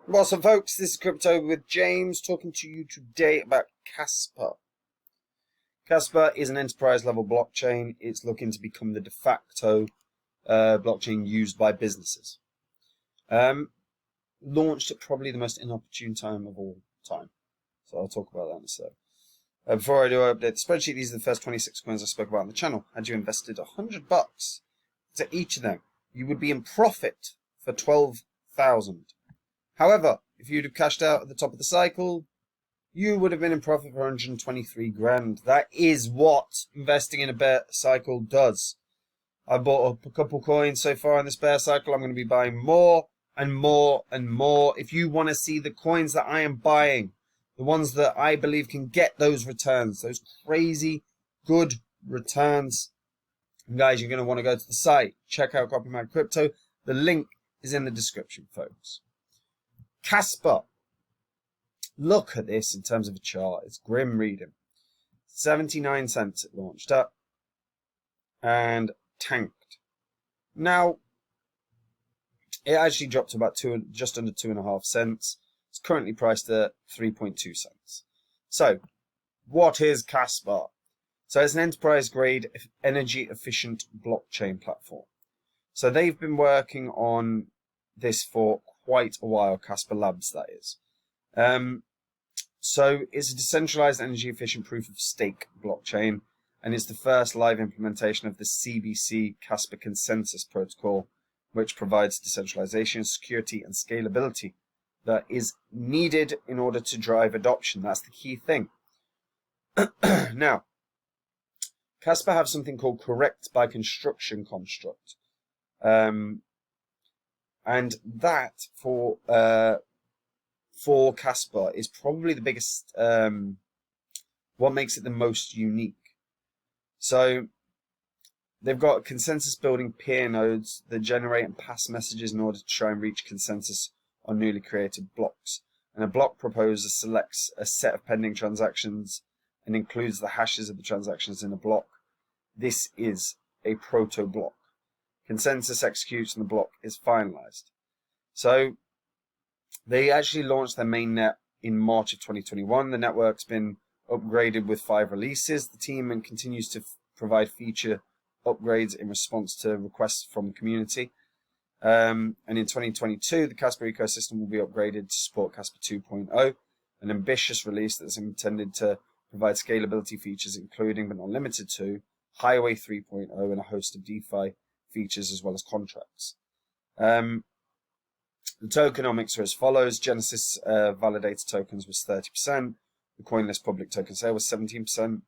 What's up, folks? This is Crypto with James, talking to you today about Casper. Casper is an enterprise-level blockchain. It's looking to become the de facto blockchain used by businesses. Launched at probably the most inopportune time of all time. So I'll talk about that in a sec. Before I do, I update the spreadsheet. These are the first 26 coins I spoke about on the channel. Had you invested $100 to each of them, you would be in profit for 12,000. However, if you'd have cashed out at the top of the cycle, you would have been in profit for 123 grand. That is what investing in a bear cycle does. I bought up a couple coins so far in this bear cycle. I'm going to be buying more and more and more. If you want to see the coins that I am buying, the ones that I believe can get those returns, those crazy good returns, and guys, you're going to want to go to the site. Check out Copy My Crypto. The link is in the description, folks. Casper. Look at this in terms of a chart. It's grim reading. 79 cents it launched up and tanked. Now, it actually dropped to about just under 2.5 cents. It's currently priced at 3.2 cents. So, what is Casper? So, it's an enterprise-grade, energy-efficient blockchain platform. So, they've been working on this for quite a while, Casper Labs, that is. So it's a decentralized energy efficient proof of stake blockchain, and it's the first live implementation of the CBC Casper consensus protocol, which provides decentralization, security, and scalability that is needed in order to drive adoption. That's the key thing. Now, Casper have something called correct by construction construct. And that for Casper is probably the biggest, what makes it the most unique. So they've got consensus building peer nodes that generate and pass messages in order to try and reach consensus on newly created blocks. And a block proposer selects a set of pending transactions and includes the hashes of the transactions in a block. This is a proto block. Consensus executes and the block is finalized. So they actually launched their mainnet in March of 2021. The network's been upgraded with 5 releases. The team continues to provide feature upgrades in response to requests from the community. And in 2022, the Casper ecosystem will be upgraded to support Casper 2.0, an ambitious release that's intended to provide scalability features, including but not limited to Highway 3.0 and a host of DeFi features as well as contracts. The tokenomics are as follows. Genesis validated tokens was 30%. The CoinList public token sale was 17%.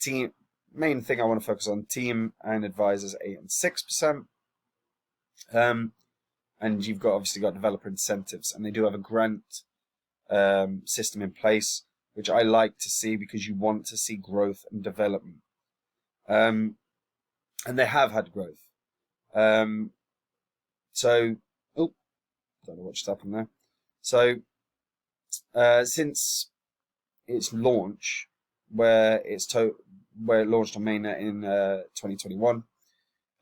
Team, main thing I want to focus on, team and advisors 8 and 6%. And you've got obviously got developer incentives, and they do have a grant system in place, which I like to see because you want to see growth and development. And they have had growth. Don't know what just happened there. So, since its launch, where it launched on mainnet in 2021,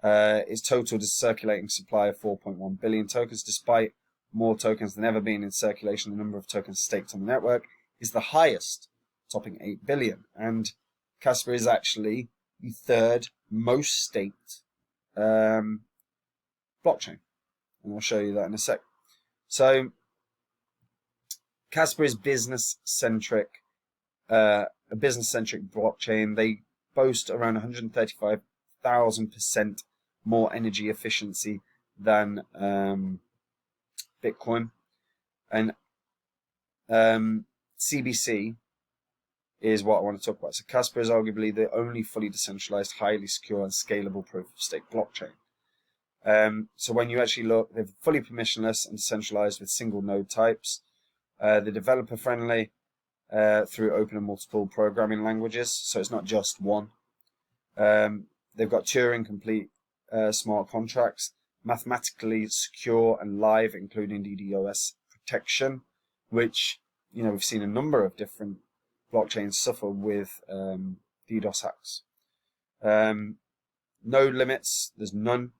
its total circulating supply of 4.1 billion tokens, despite more tokens than ever being in circulation. The number of tokens staked on the network is the highest, topping 8 billion. And Casper is actually the third most staked blockchain, and I'll show you that in a sec. So Casper is a business-centric blockchain. They boast around 135,000% more energy efficiency than Bitcoin, and CBC is what I want to talk about. So Casper is arguably the only fully decentralized, highly secure and scalable proof of stake blockchain. So when you actually look, they're fully permissionless and decentralized with single node types. They're developer friendly through open and multiple programming languages. So it's not just one. They've got Turing complete smart contracts, mathematically secure and live, including DDoS protection, which, you know, we've seen a number of different blockchains suffer with DDoS hacks. Node limits, there's none.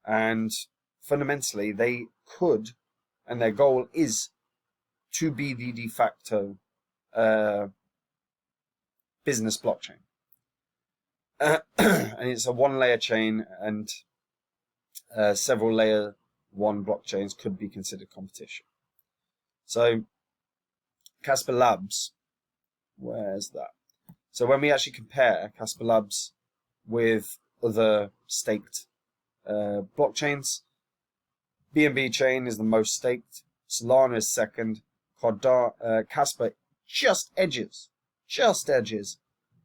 And fundamentally, they could and their goal is to be the de facto business blockchain. And it's a one-layer chain, and several layer 1 blockchains could be considered competition. So Casper Labs, where's that? So when we actually compare Casper Labs with other staked blockchains, BNB chain is the most staked, Solana is second, Casper just edges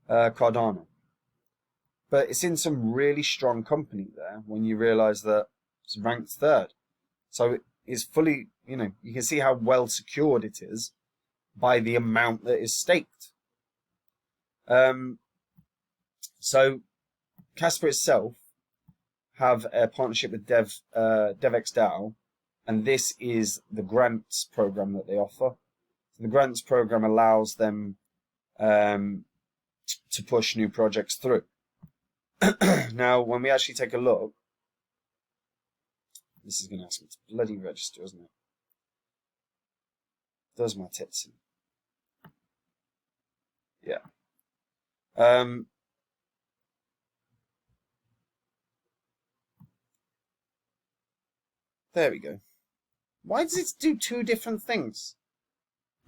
Cardano. But it's in some really strong company there when you realize that it's ranked third. So it's fully, you can see how well secured it is by the amount that is staked. So Casper itself have a partnership with DevXDAO, and this is the grants program that they offer. So the grants program allows them to push new projects through. Now, when we actually take a look, this is going to ask me to bloody register, isn't it? Does my tits in. Yeah. There we go. Why does it do two different things?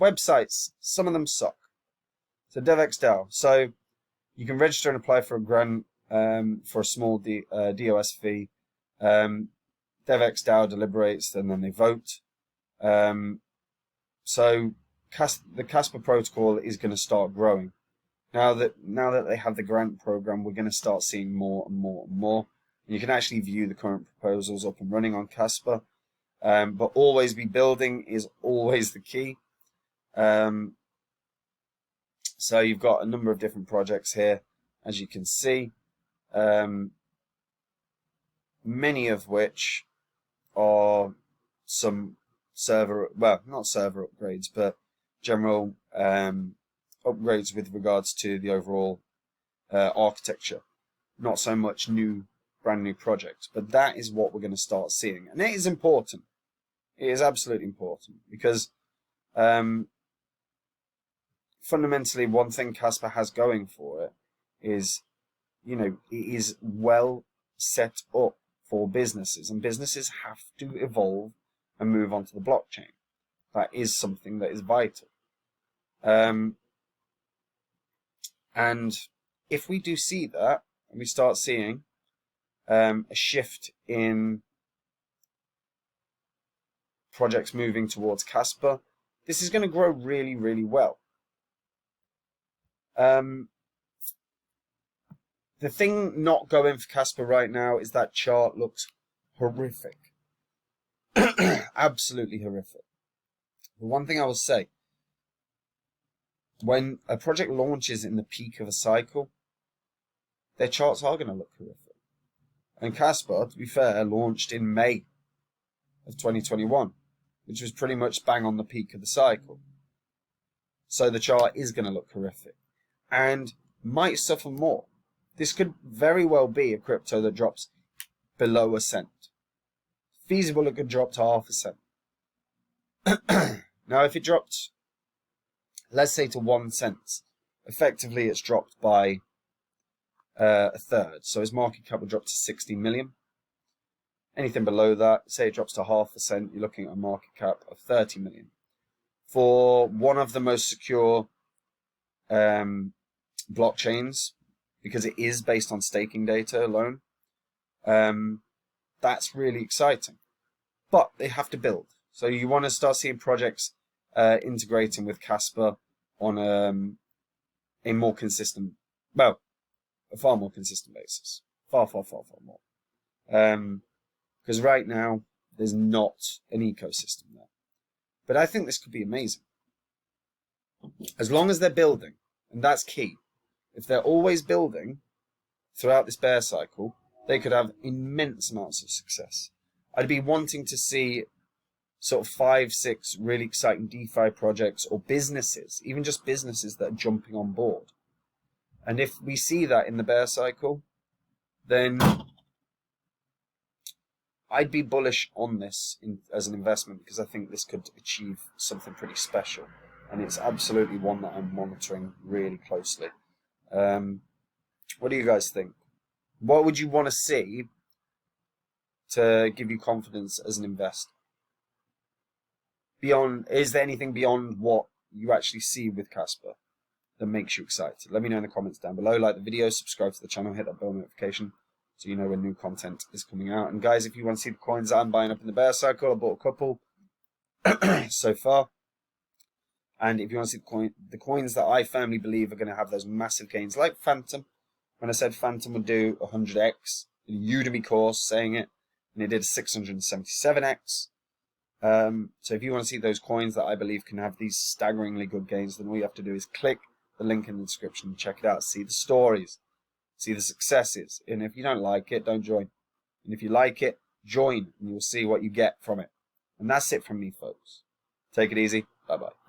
Websites, some of them suck. So DevXDAO. So you can register and apply for a grant for a small DOS fee. DevXDAO deliberates, and then they vote. So the Casper protocol is going to start growing. Now that they have the grant program, we're going to start seeing more and more and more. And you can actually view the current proposals up and running on Casper. But always be building is always the key. So you've got a number of different projects here, as you can see. Many of which are some not server upgrades, but general upgrades with regards to the overall architecture. Not so much brand new projects, but that is what we're going to start seeing. And it is important. It is absolutely important because fundamentally one thing Casper has going for it is, it is well set up for businesses, and businesses have to evolve and move onto the blockchain. That is something that is vital. And if we do see that, and we start seeing a shift in projects moving towards Casper, this is going to grow really, really well. The thing not going for Casper right now is that chart looks horrific. Absolutely horrific. The one thing I will say, when a project launches in the peak of a cycle, their charts are going to look horrific. And Casper, to be fair, launched in May of 2021, which was pretty much bang on the peak of the cycle. So the chart is going to look horrific and might suffer more. This could very well be a crypto that drops below a cent. Feasible it could drop to half a cent. Now, if it dropped, let's say to 1 cent, effectively it's dropped by a third. So his market cap will drop to 60 million. Anything below that, say it drops to half a cent, you're looking at a market cap of 30 million. For one of the most secure blockchains, because it is based on staking data alone, that's really exciting. But they have to build. So you want to start seeing projects integrating with Casper on a more consistent, a far more consistent basis. Far more. Because right now, there's not an ecosystem there. But I think this could be amazing. As long as they're building, and that's key. If they're always building throughout this bear cycle, they could have immense amounts of success. I'd be wanting to see sort of 5-6 really exciting DeFi projects or businesses, even just businesses that are jumping on board. And if we see that in the bear cycle, then I'd be bullish on this as an investment because I think this could achieve something pretty special, and it's absolutely one that I'm monitoring really closely. What do you guys think? What would you want to see to give you confidence as an investor? Is there anything beyond what you actually see with Casper that makes you excited? Let me know in the comments down below. Like the video, subscribe to the channel, hit that bell notification so you know when new content is coming out. And guys, if you want to see the coins that I'm buying up in the bear cycle, I bought a couple so far. And if you want to see the coins that I firmly believe are going to have those massive gains, like Phantom, when I said Phantom would do 100x, in a Udemy course saying it, and it did 677x. So if you want to see those coins that I believe can have these staggeringly good gains, then all you have to do is click the link in the description and check it out. See the stories, see the successes. And if you don't like it, don't join. And if you like it, join, and you'll see what you get from it. And that's it from me, folks. Take it easy. Bye-bye.